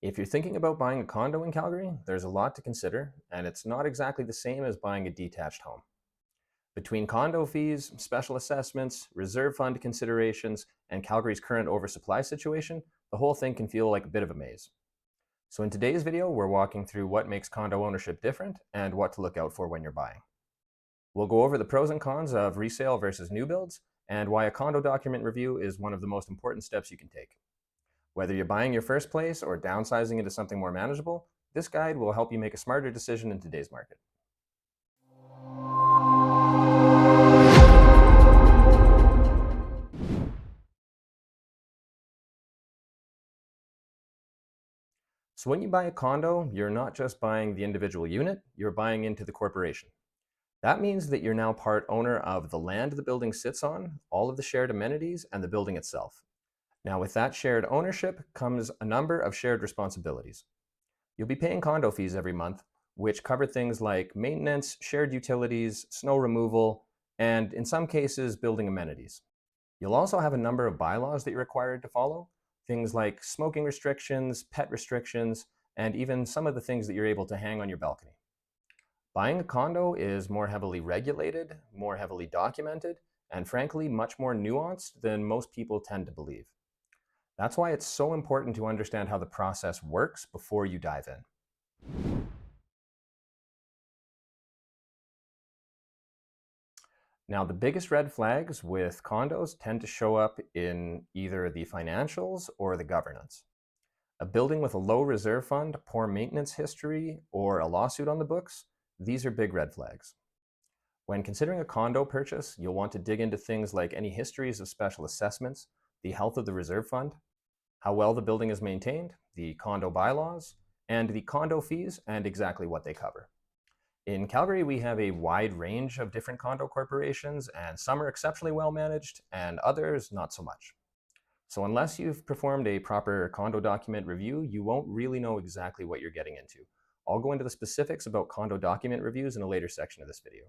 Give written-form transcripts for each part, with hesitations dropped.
If you're thinking about buying a condo in Calgary, there's a lot to consider, and it's not exactly the same as buying a detached home. Between condo fees, special assessments, reserve fund considerations, and Calgary's current oversupply situation, the whole thing can feel like a bit of a maze. So in today's video, we're walking through what makes condo ownership different and what to look out for when you're buying. We'll go over the pros and cons of resale versus new builds, and why a condo document review is one of the most important steps you can take. Whether you're buying your first place or downsizing into something more manageable, this guide will help you make a smarter decision in today's market. So when you buy a condo, you're not just buying the individual unit, you're buying into the corporation. That means that you're now part owner of the land the building sits on, all of the shared amenities, and the building itself. Now, with that shared ownership comes a number of shared responsibilities. You'll be paying condo fees every month, which cover things like maintenance, shared utilities, snow removal, and in some cases, building amenities. You'll also have a number of bylaws that you're required to follow, things like smoking restrictions, pet restrictions, and even some of the things that you're able to hang on your balcony. Buying a condo is more heavily regulated, more heavily documented, and frankly, much more nuanced than most people tend to believe. That's why it's so important to understand how the process works before you dive in. Now, the biggest red flags with condos tend to show up in either the financials or the governance. A building with a low reserve fund, poor maintenance history, or a lawsuit on the books, these are big red flags. When considering a condo purchase, you'll want to dig into things like any histories of special assessments, the health of the reserve fund, how well the building is maintained, the condo bylaws, and the condo fees and exactly what they cover. In Calgary, we have a wide range of different condo corporations, and some are exceptionally well managed and others not so much. So unless you've performed a proper condo document review, you won't really know exactly what you're getting into. I'll go into the specifics about condo document reviews in a later section of this video.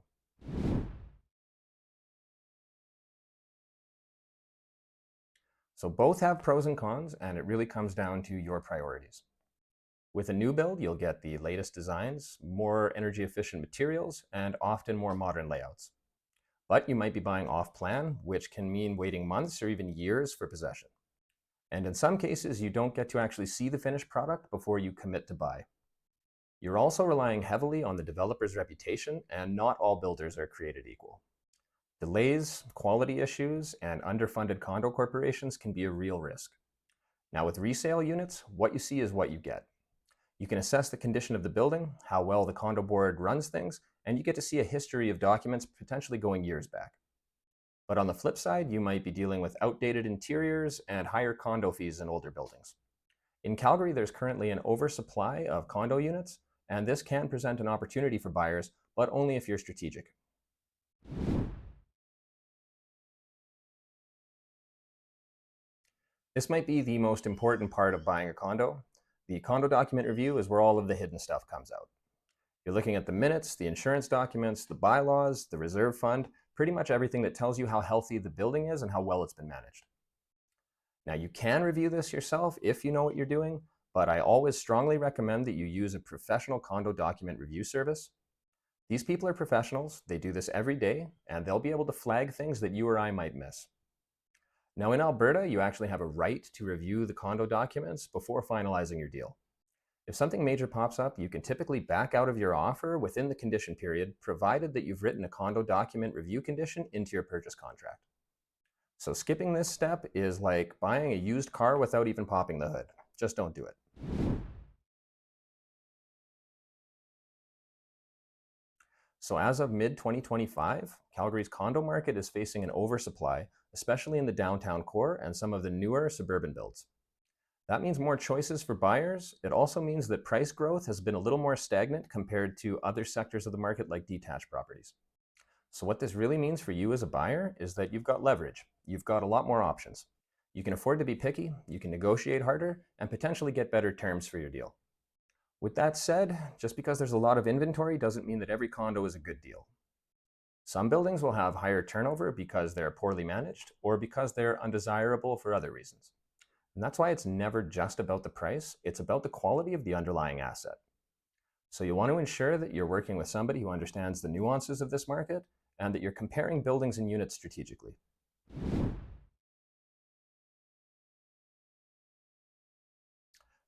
So both have pros and cons, and it really comes down to your priorities. With a new build, you'll get the latest designs, more energy efficient materials, and often more modern layouts. But you might be buying off-plan, which can mean waiting months or even years for possession. And in some cases, you don't get to actually see the finished product before you commit to buy. You're also relying heavily on the developer's reputation, and not all builders are created equal. Delays, quality issues, and underfunded condo corporations can be a real risk. Now, with resale units, what you see is what you get. You can assess the condition of the building, how well the condo board runs things, and you get to see a history of documents potentially going years back. But on the flip side, you might be dealing with outdated interiors and higher condo fees in older buildings. In Calgary, there's currently an oversupply of condo units, and this can present an opportunity for buyers, but only if you're strategic. This might be the most important part of buying a condo. The condo document review is where all of the hidden stuff comes out. You're looking at the minutes, the insurance documents, the bylaws, the reserve fund, pretty much everything that tells you how healthy the building is and how well it's been managed. Now, you can review this yourself if you know what you're doing, but I always strongly recommend that you use a professional condo document review service. These people are professionals, they do this every day, and they'll be able to flag things that you or I might miss. Now, in Alberta, you actually have a right to review the condo documents before finalizing your deal. If something major pops up, you can typically back out of your offer within the condition period, provided that you've written a condo document review condition into your purchase contract. So skipping this step is like buying a used car without even popping the hood. Just don't do it. So as of mid-2025, Calgary's condo market is facing an oversupply, especially in the downtown core and some of the newer suburban builds. That means more choices for buyers. It also means that price growth has been a little more stagnant compared to other sectors of the market like detached properties. So what this really means for you as a buyer is that you've got leverage. You've got a lot more options. You can afford to be picky, you can negotiate harder, and potentially get better terms for your deal. With that said, just because there's a lot of inventory doesn't mean that every condo is a good deal. Some buildings will have higher turnover because they're poorly managed or because they're undesirable for other reasons. And that's why it's never just about the price, it's about the quality of the underlying asset. So you want to ensure that you're working with somebody who understands the nuances of this market and that you're comparing buildings and units strategically.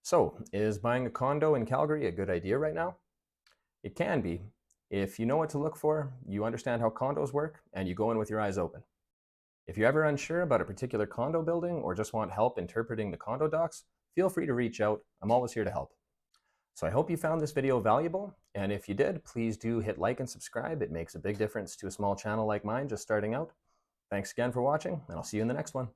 So, is buying a condo in Calgary a good idea right now? It can be if you know what to look for, you understand how condos work, and you go in with your eyes open. If you're ever unsure about a particular condo building or just want help interpreting the condo docs, feel free to reach out. I'm always here to help. So I hope you found this video valuable, and if you did, please do hit like and subscribe. It makes a big difference to a small channel like mine just starting out. Thanks again for watching, and I'll see you in the next one.